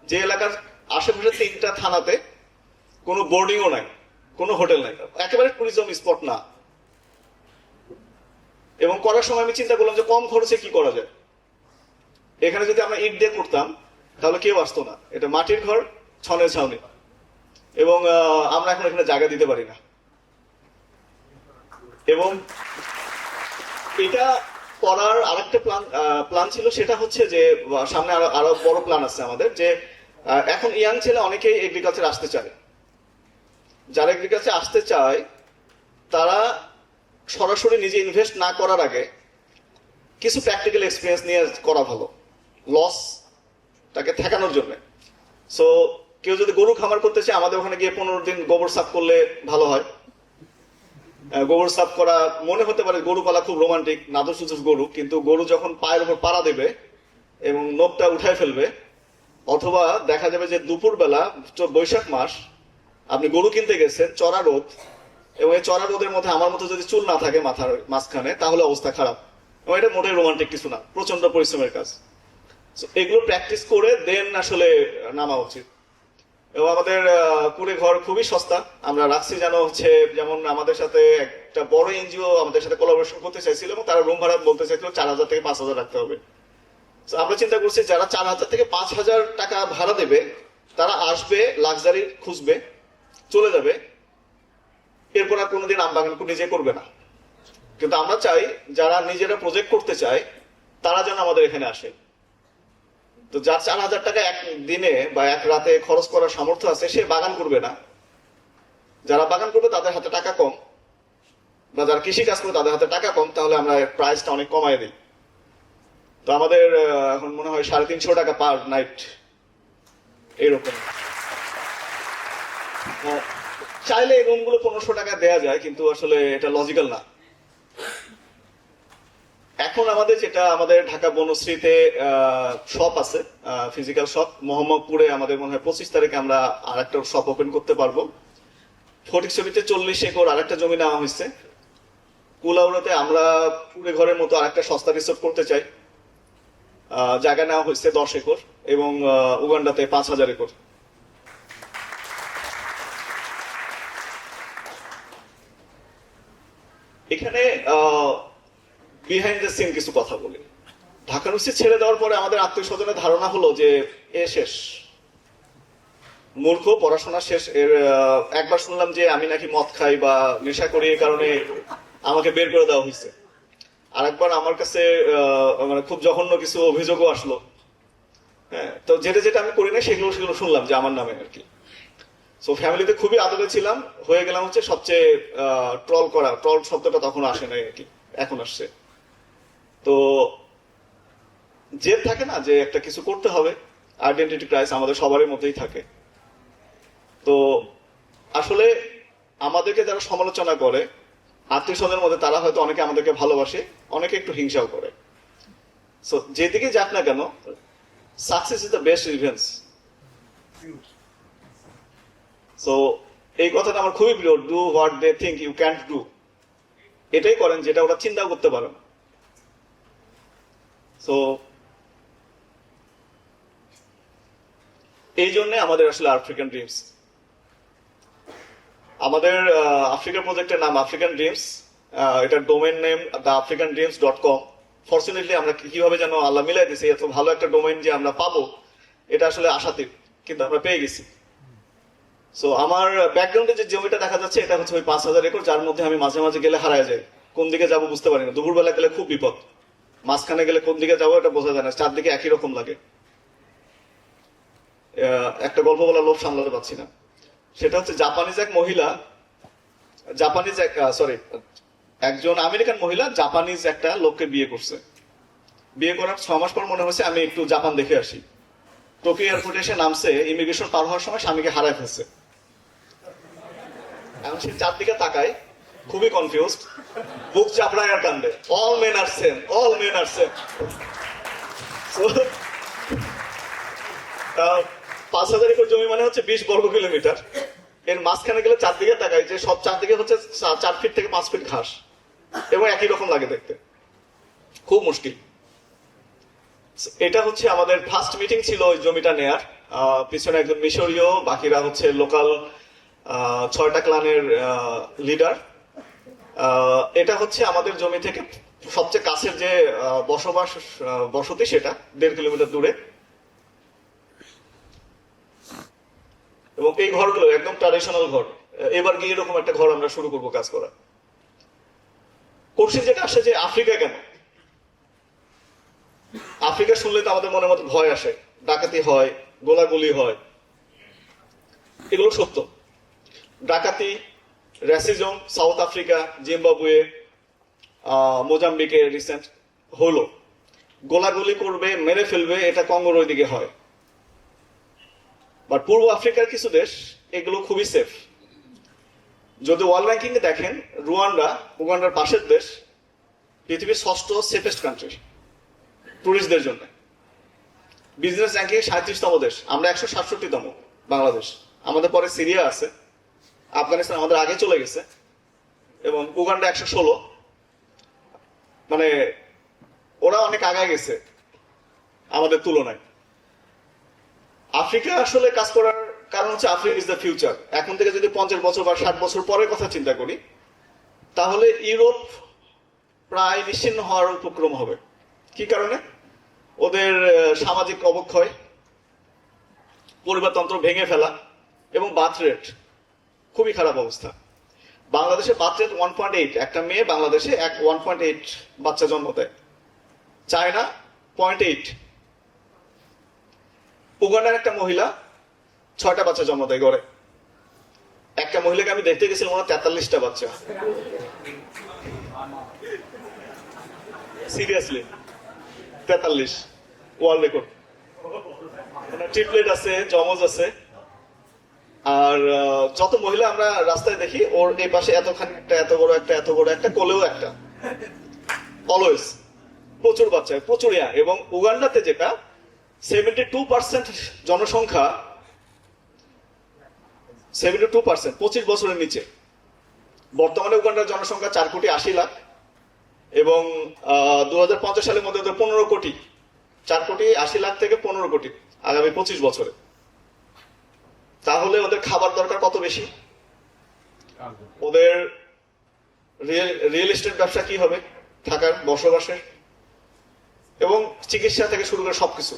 যে এলাকার আশেপাশে 3টা থানাতে কোনো বোর্ডিংও নাই, কোনো হোটেল নাই, একেবারে টুরিজম স্পট না। এবং করার সময় আমি চিন্তা করলাম যে কম খরচে কি করা যায়। এখানে যদি আমরা ইট দিয়ে করতাম তাহলে কেউ আসতো না, এটা মাটির ঘর, ছনের ছাউনি, এবং আমরা এখন এখানে জায়গা দিতে পারি না। এবং এটা করার আরেকটা প্ল্যান ছিল, সেটা হচ্ছে যে সামনে আরো বড় প্ল্যান আছে আমাদের, যে এখন ইয়াং ছেলে অনেকেই এগ্রিকালচার আসতে চায়। যারা এগ্রিকালচার আসতে চায় তারা সরাসরি নিজে ইনভেস্ট না করার আগে কিছু প্র্যাকটিক্যাল এক্সপিরিয়েন্স নিয়ে করা ভালো, লসটাকে ঠেকানোর জন্য। সো কেউ যদি গরু খামার করতে চায়, আমাদের ওখানে গিয়ে 15 দিন গোবর সাফ করলে ভালো হয়। গোবর সাফ করা মনে হতে পারে গরু পালা খুব রোমান্টিক, নাদুস সুদুস গরু, কিন্তু গরু যখন পায়ের উপর পাড়া দেবে এবং নোখটা উঠায় ফেলবে, অথবা দেখা যাবে যে দুপুরবেলা বৈশাখ মাস আপনি গরু কিনতে গেছেন, চড়া রোদ, এবং এই চড়া রোদের মধ্যে আমার মতো যদি চুল না থাকে মাথার মাঝখানে, তাহলে অবস্থা খারাপ। এবং এটা মোটেই রোমান্টিক কিছু না, প্রচন্ড পরিশ্রমের কাজ। এগুলো প্র্যাকটিস করে দেন আসলে নামা উচিত। এবং আমাদের কুড়ে ঘর খুবই সস্তা আমরা রাখছি, যেন হচ্ছে যেমন আমাদের সাথে একটা বড় এনজিও আমাদের সাথে কোলাবোরেশন করতে চাইছিল, এবং তারা রুম ভাড়া বলতে চাইছিল 4000 থেকে 5000 রাখতে হবে। তো আমরা চিন্তা করছি যারা 4,000 থেকে 5,000 টাকা ভাড়া দেবে তারা আসবে, লাক্সারি খুঁজবে, চলে যাবে, এরপর আর কোনোদিন আমবাগান নিজে করবে না। কিন্তু আমরা চাই যারা নিজেরা প্রজেক্ট করতে চায় তারা যেন আমাদের এখানে আসে। তো যার 4,000 টাকা এক দিনে বা এক রাতে খরচ করার সামর্থ্য আছে সে বাগান করবে না। যারা বাগান করবে তাদের হাতে টাকা কম, বা যারা কৃষি কাজ করবে তাদের হাতে টাকা কম, তাহলে আমরা প্রাইসটা অনেক কমায় দিই। তো আমাদের এখন মনে হয় 350 টাকা পার নাইট এরকম। চাইলে এই রুমগুলো 1500 টাকা দেওয়া যায়, কিন্তু আসলে এটা লজিক্যাল না। এখন আমাদের যেটা আমাদের ঢাকা বনশ্রীতে শপ আছে, ফিজিক্যাল শপ। মোহাম্মদপুরে আমাদের মনে হয় 25 তারিখে আমরা আরেকটা শপ ওপেন করতে পারবো। ফটিকছড়িতে 40 একর আরেকটা জমি নেওয়া হয়েছে। কুলাউড়াতে আমরা পুরে ঘরের মতো আরেকটা সস্তা রিসোর্ট করতে চাই, জায়গা নেওয়া হয়েছে 10 একর, এবং উগান্ডাতে 5,000 একর। এখানে বিহাইন্ড দ্য সিন কিছু কথা বলি। ঢাকা ইউনিভার্সিটি ছেড়ে দেওয়ার পরে আমাদের আত্মীয় স্বজনের ধারণা হলো যে এ শেষ, মূর্খ, পড়াশোনা শেষ। এর একবার শুনলাম যে আমি নাকি মদ খাই বা নেশা করি, এই কারণে আমাকে বের করে দেওয়া হয়েছে। আর একবার আমার কাছে মানে খুব জঘন্য কিছু অভিযোগও আসলো। হ্যাঁ, তো যেটা যেটা আমি করি না সেগুলো শুনলাম যে আমার নামে আর কি। সো ফ্যামিলিতে খুবই আদরে ছিলাম, হয়ে গেলাম হচ্ছে সবচেয়ে ট্রল করা। ট্রল শব্দটা তখন আসে নাই আর কি, এখন আসছে। তো জেদ থাকে না যে একটা কিছু করতে হবে, আইডেন্টিটি ক্রাইস আমাদের সবারই মধ্যেই থাকে। তো আসলে আমাদেরকে যারা সমালোচনা করে আত্মীয় স্বজনের মধ্যে, তারা হয়তো অনেকে আমাদেরকে ভালোবাসে, অনেকে একটু হিংসাও করে। সো যেদিকে যাক না কেন, success is the best revenge. So এই কথাটা আমার খুবই প্রিয়, do what they think you can't do. এটাই করেন যেটা ওরা চিন্তা করতে পারে না। সো এই জন্য আমাদের আসলে আফ্রিকান ড্রিমস। আমাদের আফ্রিকার প্রজেক্টের নাম আফ্রিকান ড্রিমস। এটার ডোমেইন নেম theafricandreams.com। ফরচুনেটলি আমরা কিভাবে যেন আল্লাহ মিলাই দিয়েছি, এত ভালো একটা ডোমেইন যে আমরা পাবো এটা আসলে আশাতীত, কিন্তু আমরা পেয়ে গেছি। সো আমার ব্যাকগ্রাউন্ডে যে জমিটা দেখা যাচ্ছে এটা হচ্ছে ওই 5,000 একর, যার মধ্যে আমি মাঝে মাঝে গেলে হারায় যাই, কোন দিকে যাবো বুঝতে পারি না। দুপুরবেলা গেলে খুব বিপদ, মাঝখানে গেলে কোন দিকে যাবো এটা বোঝা যায় না, চারদিকে একই রকম লাগে। একটা গল্প বলার লোভ সামলাতে পারছি না। সেটা হচ্ছে একজন আমেরিকান মহিলা জাপানিজ একটা লোককে বিয়ে করছে। বিয়ে করার 6 মাস পর মনে হয়েছে আমি একটু জাপান দেখে আসি। টোকিও এয়ারপোর্টে এসে নামছে, ইমিগ্রেশন পার হওয়ার সময় স্বামীকে হারায় ফেলছে। এখন সে চারদিকে তাকায়, খুবই কনফিউজড, বুক চাপড়ায় আর কান্দে। অল মেন আর সেম, অল মেন আর সেম। 5,000 একর জমি মানে হচ্ছে 20 বর্গ কিলোমিটার। এর মাঝখানে গেলে চারদিকে তাকায় যে সব চারদিকে হচ্ছে 4 ফিট থেকে 5 ফিট ঘাস, এবং একই রকম লাগে দেখতে, খুব মুশকিল। এটা হচ্ছে আমাদের ফার্স্ট মিটিং ছিল ওই জমিটা নেয়ার। পিছনে একজন মিশরীয়, বাকিরা হচ্ছে লোকাল 6টা ক্লানের লিডার। এটা হচ্ছে আমাদের জমি থেকে সবচেয়ে কাছের যে বসতি, সেটা 1.5 কিলোমিটার দূরে। এবং এই ঘরগুলো একদম ট্র্যাডিশনাল ঘর। এবার গিয়ে এরকম একটা ঘর আমরা শুরু করবো কাজ করা। কোশ্চেন যেটা আসে যে আফ্রিকা কেন? আফ্রিকা শুনলে তো আমাদের মনের মধ্যে ভয় আসে, ডাকাতি হয়, গোলাগুলি হয়। এগুলো সত্য। ডাকাতি, রেসিজম সাউথ আফ্রিকা, জিম্বাবুয়ে, মোজাম্বিকে রিসেন্ট হলো। গোলাগুলি করবে, মেরে ফেলবে, এটা কঙ্গোর ওইদিকে হয়। বাট পূর্ব আফ্রিকার কিছু দেশ এগুলো খুবই সেফ। যদি ওয়ার্ল্ড র্যাঙ্কিং এ দেখেন, রুয়ান্ডা, উগান্ডার পাশের দেশ, পৃথিবীর 6ষ্ঠ সেফেস্ট কান্ট্রি টুরিস্টদের জন্য। বিজনেস র্যাঙ্কিং 37তম দেশ, আমরা 167তম বাংলাদেশ। আমাদের পরে সিরিয়া আছে, আফগানিস্তান আমাদের আগে চলে গেছে, এবং উগান্ডা 116। মানে ওরা অনেক আগায় গেছে আমাদের তুলনায়। আফ্রিকা আসলে কাজ করার কারণ হচ্ছে আফ্রিকা ইজ দ্য ফিউচার। এখন থেকে যদি 50 বছর বা 60 বছর পরের কথা চিন্তা করি, তাহলে ইউরোপ প্রায় নিশ্চিহ্ন হওয়ার উপক্রম হবে। কি কারণে? ওদের সামাজিক অবক্ষয়, পরিবারতন্ত্র ভেঙে ফেলা এবং বার্থ রেট খুবই খারাপ অবস্থা। বাংলাদেশে বার্থ রেট 1.8, একটা মেয়ে বাংলাদেশে 1.8 বাচ্চা জন্ম দেয়। চায়না 0.8। উগান্ডার একটা মহিলা 6টা বাচ্চা জন্ম দেয় গড়ে। একটা মহিলাকে আমি দেখতে গেছিলাম, ওনার 43টা বাচ্চা। Seriously 43 world record. ট্রিপলেট আছে, জমজ আছে। আর যত মহিলা আমরা রাস্তায় দেখি, ওর এই পাশে এতখানি একটা, এত বড় একটা, এত বড় একটা, কোলেও একটা, অলওয়েজ প্রচুর বাচ্চা, প্রচুর ইয়া। এবং উগান্ডাতে যেটা 72% জনসংখ্যা, 72% 25 বছরের নিচে। বর্তমানে উগান্ডার জনসংখ্যা 4,80,00,000 এবং 2050 সালের মধ্যে ওদের 15 কোটি, 4,80,00,000 থেকে 15 কোটি আগামী 25 বছরে। তাহলে ওদের খাবার দরকার কত বেশি? ওদের রিয়েল এস্টেট ব্যবসা কি হবে, থাকার, বসবাসের এবং চিকিৎসা থেকে শুরু করে সবকিছু।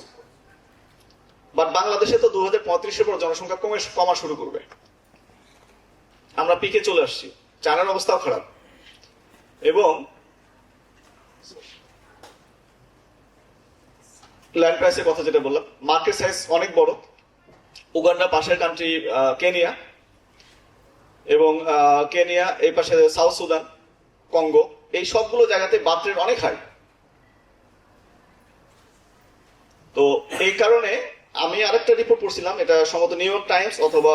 বাট বাংলাদেশে তো 2035-এর পর জনসংখ্যা কমা শুরু করবে। আমরা পিকে চলে আসছি। চায়নার অবস্থাও খারাপ। এবং ল্যান্ড প্রাইসের কথা যেটা বললাম, মার্কেট সাইজ অনেক বড়। উগান্ডা পাশের কান্ট্রি কেনিয়া, এবং কেনিয়া এই পাশে সাউথ সুদান, কঙ্গো, এই সবগুলো জায়গাতে বার্থ রেট অনেক হাই। তো এই কারণে আমি আরেকটা রিপোর্ট পড়ছিলাম, এটা সম্ভবত নিউ ইয়র্ক টাইমস অথবা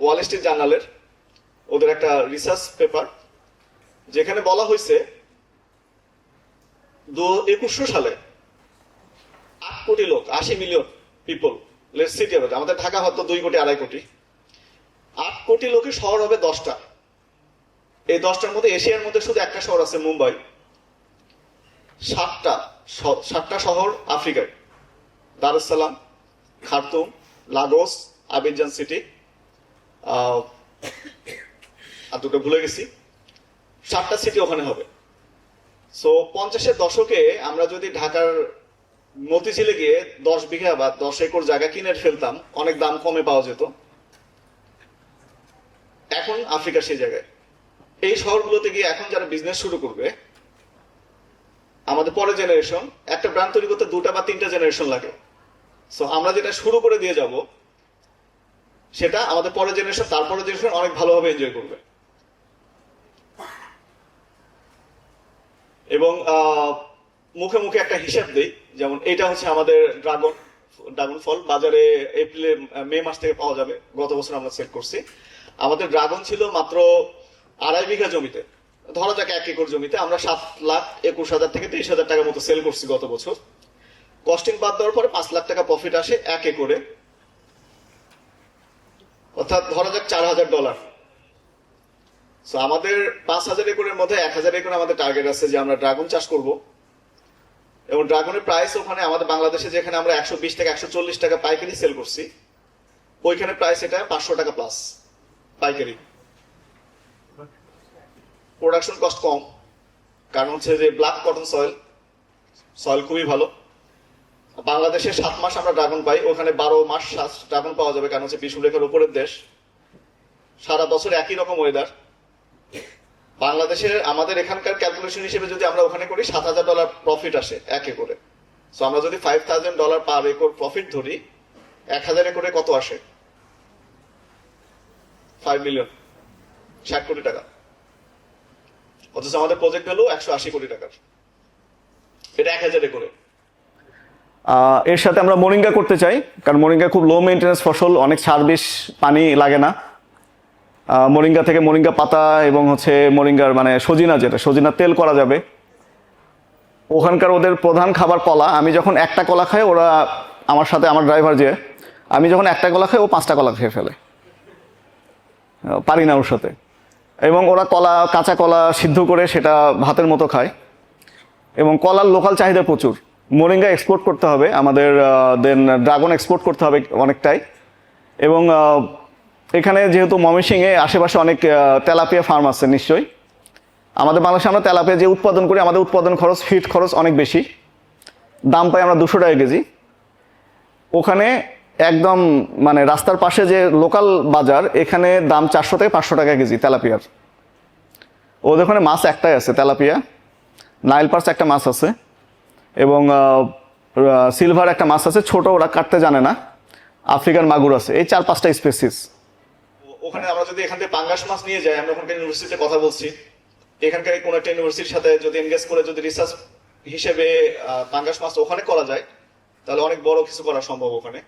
ওয়াল স্ট্রিট জার্নালের ওদের একটা রিসার্চ পেপার, যেখানে বলা হয়েছে 2021 সালে 8 কোটি লোক, 80 মিলিয়ন পিপল, লেটস সিটি হবে, আমাদের ঢাকা হয়তো 2 কোটি 2.5 কোটি, 8 কোটি লোকের শহর হবে 10টা। এই 10টার মধ্যে এশিয়ার মধ্যে শুধু একটা শহর আছে, মুম্বাই। 7টা শহর আফ্রিকায়, দার এস সালাম, খার্তুম, লাগোস, আবিজান সিটি, আর দুটো ভুলে গেছি। 7টা সিটি ওখানে হবে। সো 50-এর দশকে আমরা যদি ঢাকার মতিঝিলে গিয়ে 10 বিঘা বা 10 একর জায়গা কিনে ফেলতাম, অনেক দাম কমে পাওয়া যেত। এখন আফ্রিকার সেই জায়গায়, এই শহরগুলোতে গিয়ে এখন যারা বিজনেস শুরু করবে, আমাদের পরের জেনারেশন, একটা ব্র্যান্ড তৈরি করতে 2টা বা 3টা জেনারেশন লাগে। সো আমরা যেটা শুরু করে দিয়ে যাব, সেটা আমাদের পরের জেনারেশন, তারপরের জেনারেশন অনেক ভালোভাবে এনজয় করবে। এবং মুখে মুখে একটা হিসাব দেই, যেমন এটা হচ্ছে আমাদের ড্রাগন ফল, বাজারে মে মাস থেকে পাওয়া যাবে। গত বছর আমরা সেল করছি। আমাদের ড্রাগন ছিল মাত্র 2.5 বিঘা জমিতে, ধরা যাক 1 একর জমিতে আমরা 7,21,000 থেকে 23,000 টাকার মতো সেল করছি গত বছর। কস্টিং বাদ দেওয়ার পরে 5 লাখ টাকা প্রফিট আসে 1 একরে, অর্থাৎ ধরা যাক $4,000। সো আমাদের 5,000 একরের মধ্যে 1,000 একর আমাদের টার্গেট আছে যে আমরা ড্রাগন চাষ করব। এবং ড্রাগনের প্রাইস ওখানে আমাদের বাংলাদেশে যেখানে আমরা 120 থেকে 140 টাকা পাইকারি সেল করছি, ওইখানে প্রাইস এটা 500 টাকা প্লাস পাইকারি। প্রোডাকশন কস্ট কম, কারণ হচ্ছে যে ব্ল্যাক কটন সয়েল খুবই ভালো। বাংলাদেশে 7 মাস আমরা ড্রাগন পাই, ওখানে 12 মাস ড্রাগন পাওয়া যাবে, কারণ হচ্ছে বিষুবরেখার উপরের দেশ, সারা বছর একই রকম ওয়েদার। বাংলাদেশের আমাদের এখানকার ক্যালকুলেশন হিসেবে যদি আমরা ওখানে করি, $7,000 প্রফিট আসে 1 একরে। সো আমরা যদি $5,000 পার একর প্রফিট ধরি, 1,000 একরে কত আসে? 5 মিলিয়ন, 60 কোটি টাকা। অথচ আমাদের প্রজেক্ট ভ্যালু 180 কোটি টাকার। এটা 1,000 একরে।
এর সাথে আমরা মোরিঙ্গা করতে চাই, কারণ মোরিঙ্গা খুব লো মেইনটেনেন্স ফসল, অনেক সার বিষ পানি লাগে না। মোরিঙ্গা থেকে মোরিঙ্গা পাতা এবং হচ্ছে মোরিঙ্গার মানে সজিনা, যেটা সজিনার তেল করা যাবে। ওখানকার ওদের প্রধান খাবার কলা। আমি যখন একটা কলা খাই, ওরা আমার সাথে, আমার ড্রাইভার যে, আমি যখন একটা কলা খাই, ও 5টা কলা খেয়ে ফেলে, পারি না ওর সাথে। এবং ওরা কাঁচা কলা সিদ্ধ করে সেটা ভাতের মতো খায়। এবং কলার লোকাল চাহিদা প্রচুর। মোরিঙ্গা এক্সপোর্ট করতে হবে আমাদের, দেন ড্রাগন এক্সপোর্ট করতে হবে অনেকটাই। এবং এখানে যেহেতু ময়মনসিংহে আশেপাশে অনেক তেলাপিয়া ফার্ম আছে নিশ্চয়ই। আমাদের বাংলাদেশে আমরা তেলাপিয়া যে উৎপাদন করি, আমাদের উৎপাদন খরচ, ফিড খরচ অনেক বেশি। দাম পাই আমরা 200 টাকা কেজি। ওখানে একদম মানে রাস্তার পাশে যে লোকাল বাজার, এখানে দাম 400 থেকে 500 টাকা কেজি তেলাপিয়ার। ওদের ওখানে মাছ একটাই আছে, তেলাপিয়া। নাইল পার্স একটা মাছ আছে, এবং সিলভার একটা মাছ আছে, ছোট, ওরা কাটতে জানে না। আফ্রিকান মাগুর আছে, এই 4-5টা স্পেসিস।
ওখানে আমরা যদি এখান থেকে পাঙ্গাস মাছ নিয়ে যাই, আমরা ওখানকার ইউনিভার্সিটিতে কথা বলছি, এখানকার কোনো একটা ইউনিভার্সিটির সাথে যদি এনগেজ করে যদি রিসার্চ হিসেবে পাঙ্গাস মাছ ওখানে করা যায়, তাহলে অনেক বড় কিছু করা সম্ভব ওখানে।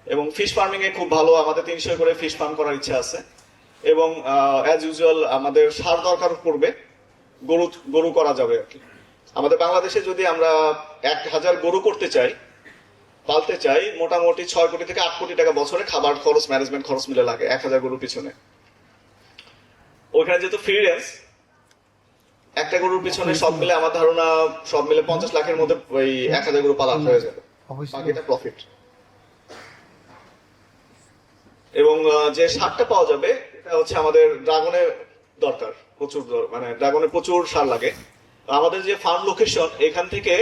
এবং ফিশ ফার্মিং এ খুব ভালো, আমাদের 300 করে ফিশ ফার্ম করার ইচ্ছা আছে। এবং অ্যাজ ইউজুয়াল আমাদের সার দরকার পড়বে, গরু করা যাবে আর কি। আমাদের বাংলাদেশে যদি আমরা 1000 গরু করতে চাই, পালতে চাই, মোটামুটি 6 কোটি থেকে 8 কোটি টাকা বছরে খাবার খরচ, ম্যানেজমেন্ট খরচ মিলে লাগে 1000 গরুর পিছনে। ওইখানে যেহেতু ফ্রি রেঞ্জ, একটা গরুর পিছনে সব মিলে আমার ধারণা সব মিলে 50 লাখের মধ্যে ওই 1000 গরু পালা হয়ে যাবে, বাকিটা প্রফিট। এবং যে সারটা পাওয়া যাবে এটা হচ্ছে আমাদের ড্রাগনের দরকার প্রচুর, মানে ড্রাগনের প্রচুর সার লাগে। আমাদের যে ফার্ম লোকেশন, এখান থেকে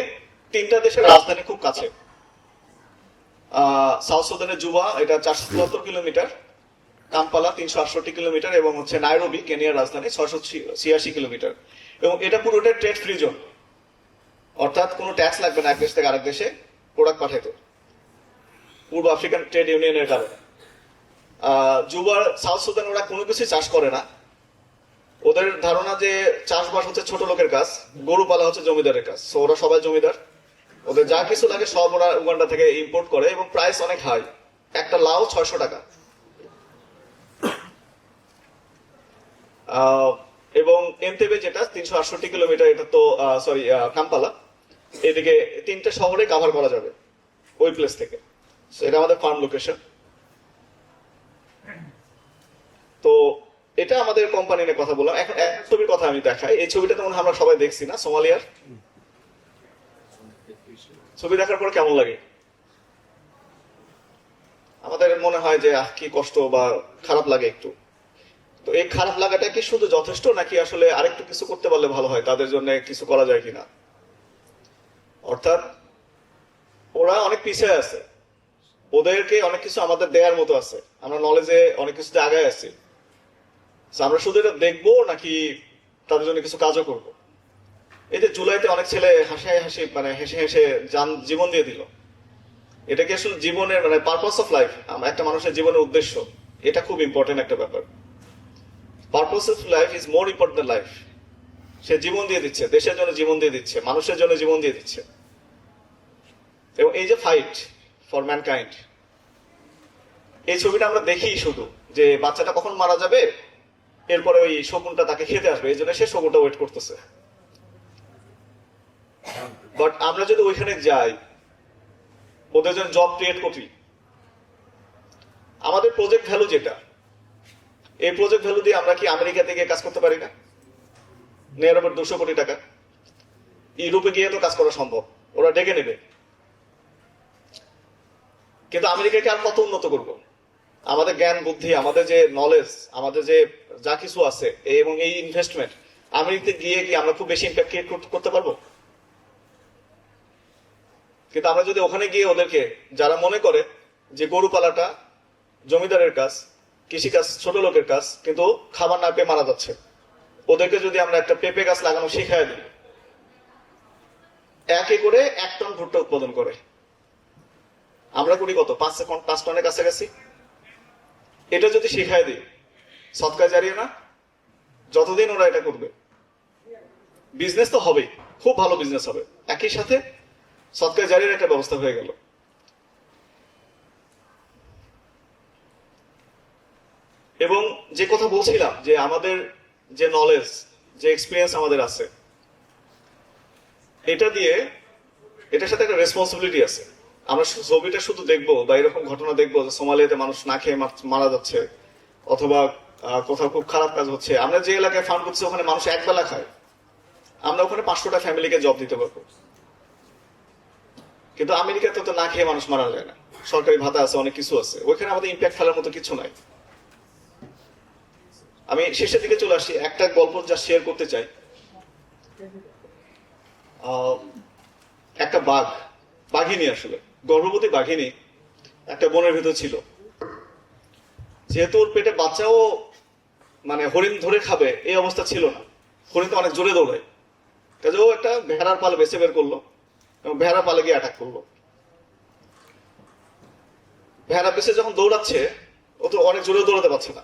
3টা দেশের রাজধানী খুব কাছে। সাউথ সুদানের জুবা, এটা 474 কিলোমিটার, কাম্পালা 368 কিলোমিটার, এবং হচ্ছে নাইরোবি কেনিয়ার রাজধানী 686 কিলোমিটার। এবং এটা পুরোটা ট্রেড ফ্রি জোন, অর্থাৎ কোনো ট্যাক্স লাগবে না এক দেশ থেকে আরেক দেশে প্রোডাক্ট পাঠাইতে, পূর্ব আফ্রিকান ট্রেড ইউনিয়নের কারণে। জুবার সাউথ সুদান ওরা কোনো কিছু চাষ করে না। ওদের ধারণা যে চাষবাস হচ্ছে ছোট লোকের কাজ, গরু পালা হচ্ছে জমিদারের কাজ। সো ওরা সবাই জমিদার, ওদের যা কিছু লাগে সব ওরা উগান্ডা থেকে ইম্পোর্ট করে, এবং প্রাইস অনেক হাই। একটা লাউ 600 টাকা। এবং এনতেবে যেটা 368 কিলোমিটার, এটা তো সরি কাম্পালা, এদিকে 3টে শহরে কভার করা যাবে ওই প্লেস থেকে। এটা আমাদের ফার্ম লোকেশন। তো এটা আমাদের কোম্পানি নিয়ে কথা বললাম। এখন এক ছবির কথা আমি দেখাই। এই ছবিটা তো আমরা সবাই দেখছি না, সোমালিয়ার। ছবি দেখার পর কেমন লাগে? আমাদের মনে হয় যে কি কষ্ট বা খারাপ লাগে একটু। তো এই খারাপ লাগাটা কি শুধু যথেষ্ট, নাকি আসলে আরেকটু কিছু করতে পারলে ভালো হয়, তাদের জন্য কিছু করা যায় কিনা? অর্থাৎ ওরা অনেক পিছিয়ে আছে, ওদেরকে অনেক কিছু আমাদের দেয়ার মতো আছে, আমরা নলেজে অনেক কিছুতে আগায় আছি। আমরা শুধু এটা দেখবো নাকি তাদের জন্য কিছু কাজও করব? এই যে জুলাইতে অনেক ছেলে হেসে হেসে জীবন দিয়ে দিল, এটা কি আসলে জীবনের মানে পারপাস অফ লাইফ, একটা মানুষের জীবনের উদ্দেশ্য? এটা খুব ইম্পর্টেন্ট একটা ব্যাপার। Purpose of life is more important than life. সে জীবন দিয়ে দিচ্ছে, দেশের জন্য জীবন দিয়ে দিচ্ছে, মানুষের জন্য জীবন দিয়ে দিচ্ছে। এবং এই যে ফাইট ফর ম্যানকাইন্ড, এই ছবিটা আমরা দেখি শুধু যে বাচ্চাটা কখন মারা যাবে, এরপরে ওই শকুনটা তাকে খেতে আসবে, এই জন্য সে শকুনটা ওয়েট করতেছে। বাট আমরা যদি ওইখানে যাই, ওদের জন্য জব ক্রিয়েট করি, আমাদের প্রজেক্ট ভ্যালু যেটা, এই প্রজেক্ট ভ্যালু দিয়ে আমরা কি আমেরিকাতে গিয়ে কাজ করতে পারি না? নিয়ার অ্যাবাউট 200 কোটি টাকা। ইউরোপে গিয়ে তো কাজ করা সম্ভব, ওরা ডেকে নেবে। কিন্তু আমেরিকাকে আর কত উন্নত করবো? আমাদের জ্ঞান বুদ্ধি, আমাদের যে নলেজ, আমাদের যে যা কিছু আছে, এবং এই ইনভেস্টমেন্ট, আমেরিকাতে গিয়ে কি আমরা খুব বেশি ইম্প্যাক্ট ক্রিয়েট করতে পারবো? কিন্তু আমরা যদি ওখানে গিয়ে ওদেরকে, যারা মনে করে যে গরু পালাটা জমিদারের কাজ, কৃষিকাজ ছোট লোকের কাজ, কিন্তু খাবার না পেয়ে মারা যাচ্ছে, ওদেরকে যদি আমরা একটা পেঁপে গাছ লাগানো শিখাই দিই, একে করে 1 টন ভুট্টা উৎপাদন করে, আমরা করি কত? 5 টনের কাছাকাছি। এটা যদি শিখাই দিই, সদকা জারিয়ে না? যতদিন ওরা এটা করবে, বিজনেস তো হবেই, খুব ভালো বিজনেস হবে, একই সাথে সদকা জারির একটা ব্যবস্থা হয়ে গেল। এবং যে কথা বলছিলাম যে আমাদের যে নলেজ, যে এক্সপিরিয়েন্স আমাদের আছে, এটা দিয়ে, এটার সাথে একটা রেসপন্সিবিলিটি আছে। আমরা ছবিটা শুধু দেখবো বা এরকম ঘটনা দেখবো যে সোমালিয়াতে মানুষ না খেয়ে মারা যাচ্ছে, অথবা কোথাও খুব খারাপ কাজ হচ্ছে। আমরা যে এলাকায় ফার্ম করছি ওখানে মানুষ একবেলা খায়, আমরা ওখানে 500টা ফ্যামিলিকে জব দিতে পারবো। কিন্তু আমেরিকাতে তো না খেয়ে মানুষ মারা যায় না, সরকারি ভাতা আছে, অনেক কিছু আছে, ওইখানে আমাদের ইম্প্যাক্ট ফেলার মতো কিছু নাই। আমি শেষের দিকে চলে আসি, একটা গল্প যা শেয়ার করতে চাই। একটা বাঘিনী, আসলে গর্ভবতী বাঘিনী একটা বনের ভিতর ছিল। যেহেতু ওর পেটে বাচ্চাও মানে হরিণ ধরে খাবে এই অবস্থা ছিল না, হরিণ তো অনেক জোরে দৌড়ায়, কাজে ও একটা ভেড়ার পাল বেছে বের করলো এবং ভেড়ার পালে গিয়ে অ্যাটাক করলো। ভেড়া বেছে যখন দৌড়াচ্ছে, ও তো অনেক জোরে দৌড়াতে পারছে না,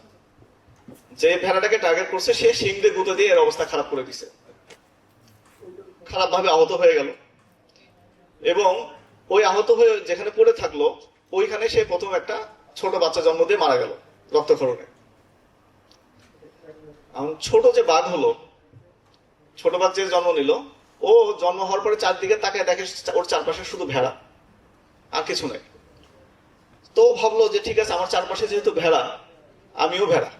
যে ভেড়াটাকে টার্গেট করছে সে শিং দিয়ে গুঁতো দিয়ে এর অবস্থা খারাপ করে দিছে, খারাপ ভাবে আহত হয়ে গেল। এবং ওই আহত হয়ে যেখানে পড়ে থাকলো ওইখানে সে প্রথম একটা ছোট বাচ্চা জন্ম দিয়ে মারা গেল রক্তক্ষরণে। ছোট যে বাঘ হলো, ছোট বাঘ যে জন্ম নিল, ও জন্ম হওয়ার পরে চারদিকে তাকায় দেখে ওর চারপাশে শুধু ভেড়া, আর কিছু নেই। তো ভাবলো যে ঠিক আছে, আমার চারপাশে যেহেতু ভেড়া, আমিও ভেড়া।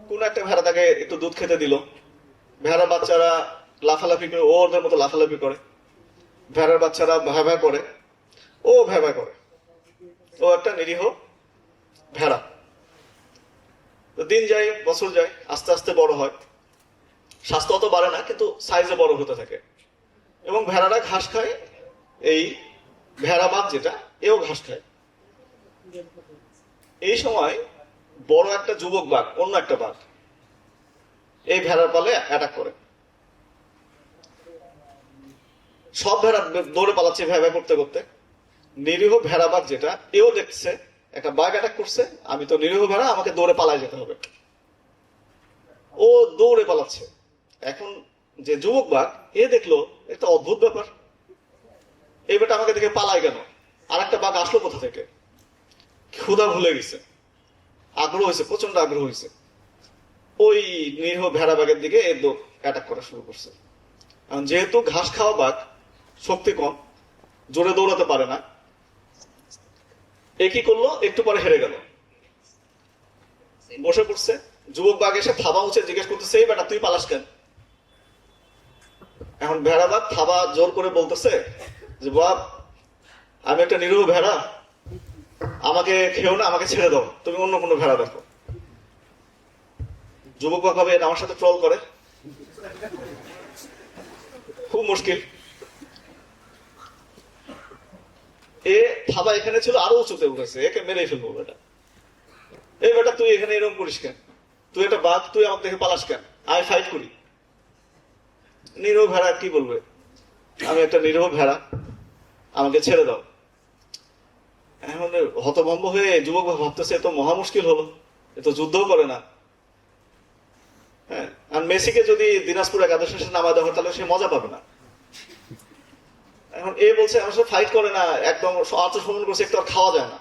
কোন একটা ভেড়া তাকে একটু দুধ খেতে দিল। ভেড়ার বাচ্চারা লাফালাফি করে, ও ওদের মতো লাফালাফি করে। ভেড়ার বাচ্চারা ভ্যা ভ্যা করে, ও ভ্যা ভ্যা করে। ও একটা নিরীহ ভেড়া। তো দিন যায়, বছর যায়, আস্তে আস্তে বড় হয়। স্বাস্থ্য অত বাড়ে না, কিন্তু সাইজে বড় হতে থাকে। এবং ভেড়ারা ঘাস খায়, এই ভেড়া বাঘ যেটা, এও ঘাস খায়। এই সময় বড় একটা যুবক বাঘ, অন্য একটা বাঘ, এই ভেড়ার পালে অ্যাটাক করে। সব ভেড়া দৌড়ে পালাচ্ছে ভ্যা ভ্যা করতে করতে। নিরীহ ভেড়া বাঘ যেটা, এও দেখছে একটা বাঘ অ্যাটাক করছে, আমি তো নিরীহ ভেড়া, আমাকে দৌড়ে পালায় যেতে হবে। ও দৌড়ে পালাচ্ছে। এখন যে যুবক বাঘ, এ দেখলো একটা অদ্ভুত ব্যাপার, এই বেটা আমাকে দেখে পালায় কেন? আর একটা বাঘ আসলো কোথা থেকে? ক্ষুধা ভুলে গেছে, আগ্রহ হয়েছে, প্রচন্ড আগ্রহ হয়েছে। ওই নিরীহ ভেড়া বাঘের দিকে এর অ্যাটাক করা শুরু করছে। যেহেতু ঘাস খাওয়া বাঘ, শক্তি কম, জোরে দৌড়াতে পারে না, এ কি করলো, একটু পরে হেরে গেল, বসে পড়ছে। যুবক বাঘ এসে থাবা উঠে জিজ্ঞেস করতেছে, এই বেটা তুই পালাস কেন? এখন ভেড়া বাঘ থাবা জোর করে বলতেছে যে বাপ, আমি একটা নিরীহ ভেড়া, আমাকে খেও না, আমাকে ছেড়ে দাও, তুমি অন্য কোনো ভেড়া দেখো। যুবক বাঘ ভাবে আমার সাথে ট্রল করে, খুব মুশকিল। এ থাবা এখানে ছিল, আরো উঁচুতে উঠেছে, একে মেরে ফেলবো বেটা। এই বেটা তুই এখানে এরকম করিস কেন? তুই একটা বাঘ, তুই আমাকে দেখে পালাস কেন? আমি ফাইট করি। নিরীহ ভেড়া কি বলবে, আমি একটা নিরীহ ভেড়া, আমাকে ছেড়ে দাও। এখন হতভম্ব হয়ে যুবক ভাবতেছে এত মহা মুশকিল হলো, এ তো যুদ্ধও করে না। হ্যাঁ, আর মেসিকে যদি দিনাজপুর একাদশ শেষে নামা দেওয়া হয় তাহলে সে মজা পাবে না। এখন এ বলছে আমার সাথে ফাইট করে না, একদম আত্মসমর্পণ করছে, একটু আর খাওয়া যায় না।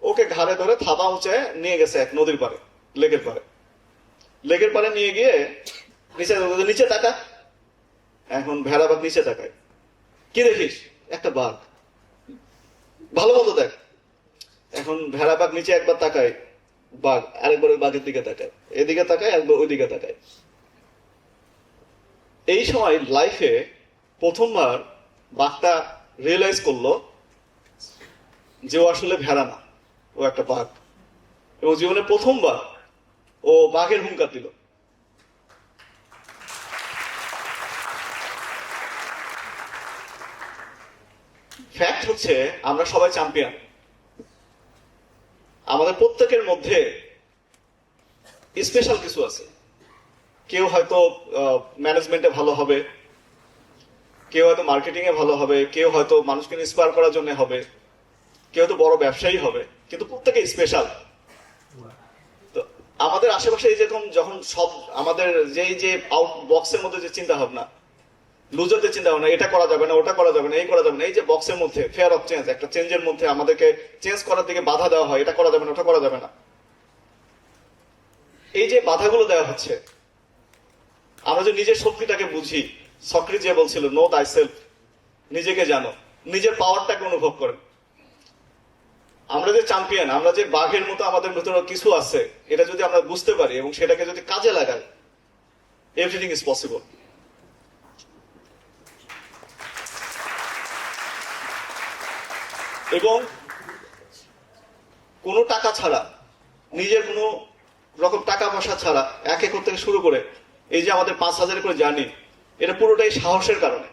ওকে ঘাড়ে ধরে থাবা উঁচে নিয়ে গেছে এক নদীর পারে, লেকের পারে। লেকের পারে নিয়ে গিয়ে নিচে নিচে তাকা। এখন ভেড়া বাঘ নিচে তাকায়, কি দেখিস? একটা বাঘ, ভালো মতো দেখ। এখন ভেড়া বাঘ নিচে একবার তাকায়, বাঘ আরেকবার ওই বাঘের দিকে তাকায়, এদিকে তাকায়, একবার ওইদিকে তাকায়। এই সময় লাইফে প্রথমবার বাঘটা রিয়েলাইজ করলো যে ও আসলে ভেড়া না, ও একটা বাঘ। এবং জীবনে প্রথমবার ও বাঘের হুঙ্কার দিল। ফ্যাক্ট হচ্ছে আমরা সবাই চ্যাম্পিয়ন। আমাদের প্রত্যেকের মধ্যে স্পেশাল কিছু আছে। কেউ হয়তো ম্যানেজমেন্টে ভালো হবে, কেউ হয়তো মার্কেটিং এ ভালো হবে, কেউ হয়তো মানুষকে ইন্সপায়ার করার জন্য হবে, কেউ হয়তো বড় ব্যবসায়ী হবে, কিন্তু প্রত্যেকে স্পেশাল। তো আমাদের আশেপাশে এই যেরকম যখন সব আমাদের যে আউট বক্সের মধ্যে যে চিন্তা ভাবনা, লুজারদের চিন্তা ভাবনা, এটা করা যাবে না, ওটা করা যাবে না, এই করা যাবে না, এই যে বক্সের মধ্যে ফেয়ার অফ চেঞ্জ, একটা চেঞ্জের মধ্যে আমাদেরকে চেঞ্জ করার দিকে বাধা দেওয়া হয়, এটা করা যাবে না, ওটা করা যাবে না। এই যে বাধাগুলো দেওয়া হচ্ছে, আমরা যে নিজের শক্তিটাকে বুঝি, সক্রেটিস যে বলছিল নো দাই সেলফ, নিজেকে জানো, নিজের পাওয়ারটাকে অনুভব করেন। আমরা যে চ্যাম্পিয়ন, আমরা যে বাঘের মতো আমাদের ভেতরে কিছু আছে, এটা যদি আমরা বুঝতে পারি এবং সেটাকে যদি কাজে লাগাই, এভরিথিং ইজ পসিবল। এবং কোনো টাকা ছাড়া, নিজের কোনো রকম টাকা পয়সা ছাড়া, এক একর থেকে শুরু করে এই যে আমাদের 5,000 করে জার্নি, এটা পুরোটাই সাহসের কারণে,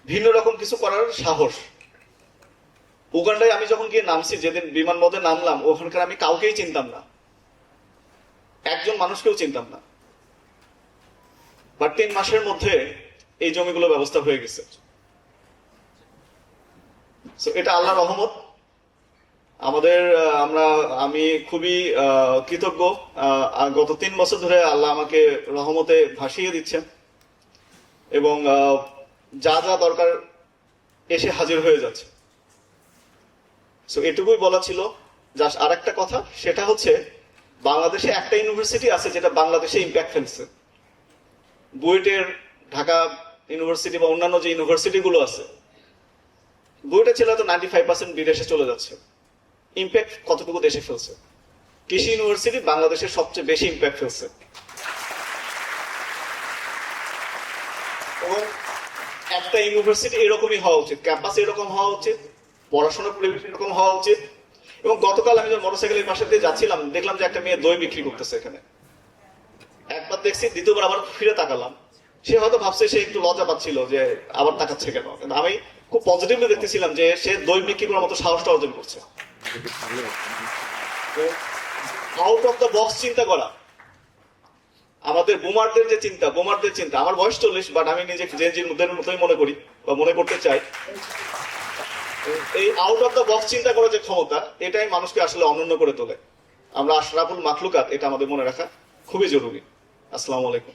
ভিন্ন রকম কিছু করার সাহস। উগান্ডায় আমি যখন গিয়ে নামছি, যেদিন বিমানবন্দরে নামলাম, ওখানকার আমি কাউকেই চিনতাম না, একজন মানুষকেও চিনতাম না, বাট 3 মাসের মধ্যে এই জমিগুলো ব্যবস্থা হয়ে গেছে। So, এটা আল্লাহর রহমত আমাদের। আমি খুবই কৃতজ্ঞ। গত 3 বছর ধরে আল্লাহ আমাকে রহমতে ভাসিয়ে দিচ্ছেন এবং যা যা দরকার এসে হাজির হয়ে যাচ্ছে। সো এটুকুই বলা ছিল। জাস্ট আরেকটা কথা, সেটা হচ্ছে বাংলাদেশে একটা ইউনিভার্সিটি আছে যেটা বাংলাদেশে ইম্প্যাক্ট ফেলছে। বুয়েটের, ঢাকা ইউনিভার্সিটি বা অন্যান্য যে ইউনিভার্সিটিগুলো আছে, বুয়েটের ছেলে তো 95% বিদেশে চলে যাচ্ছে। ইম্প্যাক্ট কতটুকু দেশে ফেলছে? কৃষি ইউনিভার্সিটি বাংলাদেশের সবচেয়ে বেশি ইম্প্যাক্ট ফেলছে। এবং একটা ইউনিভার্সিটি এরকমই হওয়া উচিত, ক্যাম্পাস এরকম হওয়া উচিত, পড়াশোনার পরিবেশ এরকম হওয়া উচিত। এবং গতকাল আমি যখন মোটরসাইকেলের পাশে দিয়ে যাচ্ছিলাম, দেখলাম যে একটা মেয়ে দই বিক্রি করতেছে এখানে। একবার দেখছি, দ্বিতীয়বার আবার ফিরে তাকালাম। সে হয়তো ভাবছে, সে একটু লজ্জা পাচ্ছিল যে আবার তাকাচ্ছে কেন, কিন্তু আমি খুব পজিটিভলি দেখতেছিলাম যে সে দই বিক্রি করার মতো সাহসটা অর্জন করছে। আউট অফ দ্য বক্স চিন্তা করা, আমাদের বোমারদের চিন্তা। আমার বয়স 40, বাট আমি নিজেকে জেনজির মতোই মনে করি বা মনে করতে চাই। এই আউট অফ দ্য বক্স চিন্তা করার যে ক্ষমতা, এটাই মানুষকে আসলে অনন্য করে তোলে। আমরা আশরাফুল মাখলুকাত, এটা আমাদের মনে রাখা খুবই জরুরি। আসসালামু আলাইকুম।